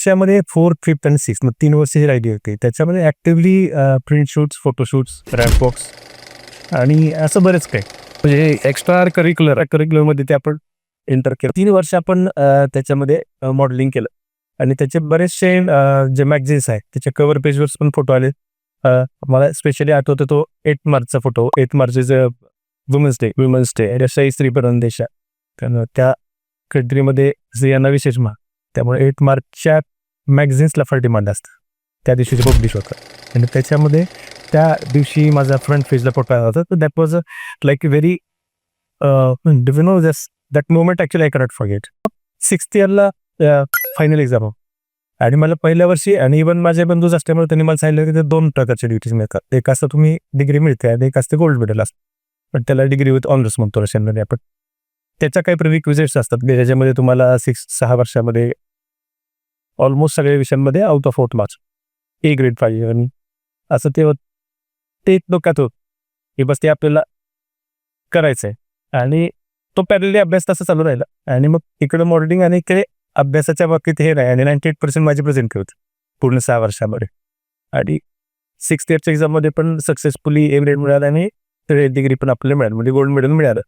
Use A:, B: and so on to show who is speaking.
A: वर्षामध्ये 4th, 5th आणि 6th मग 3 वर्ष जी राहिली होती त्याच्यामध्ये actively print shoots, photoshoots, ramp walks आणि असं बरेच काही म्हणजे एक्स्ट्रा करिक्युलरमध्ये ते आपण एंटर केलं. 3 वर्ष आपण त्याच्यामध्ये मॉडेलिंग केलं आणि त्याचे बरेचसे जे मॅगझिन्स आहेत त्याच्या कव्हर पेजवर पण फोटो आले. मला स्पेशली आठवतो तो 8 मार्चचा photo. 8 March is a women's day रशाई स्त्रीप्रधान देश आहे. कारण त्या कंट्रीमध्ये स्त्रियांना विशेष मान. त्यामुळे 8 मार्चच्या मॅगझिन्सला फार डिमांड असतं. त्या दिवशी ते पब्लिश होतं आणि त्याच्यामध्ये त्या दिवशी माझा फ्रंट पेजला फोटो आला होता. तर that was like very you know that moment actually I cannot forget. 6th इयरला फायनल एक्झाम आणि मला पहिल्या वर्षी आणि इव्हन माझे बंधूच असल्यामुळे त्यांनी मला सांगितलं की ते 2 प्रकारच्या ड्युटीज मिळतात. एक असतं तुम्ही डिग्री मिळते आणि एक असते गोल्ड मेडल असतं. पण त्याला डिग्री विथ ऑनर्स म्हणतो रशियनमध्ये आपण. त्याच्या काही प्रिरिक्विजिट्स असतात की ज्याच्यामध्ये तुम्हाला 6 वर्षामध्ये ऑलमोस्ट सगळ्या विषयांमध्ये out of 8 marks A grade पाहिजे आणि असं ते डोक्यात होतं की बस ते आपल्याला करायचं आहे आणि तो पॅरलली अभ्यास तसा चालू राहिला आणि मग इकडं मॉडेलिंग आणि इकडे अभ्यासाच्या बाबतीत हे नाही आणि 98% माझी प्रेझेंट होती पूर्ण 6 वर्षामध्ये आणि 6th इयरच्या एक्झाममध्ये पण सक्सेसफुली ए ग्रेड मिळाला आणि डिग्री पण आपल्याला मिळाली म्हणजे गोल्ड मेडल मिळालं.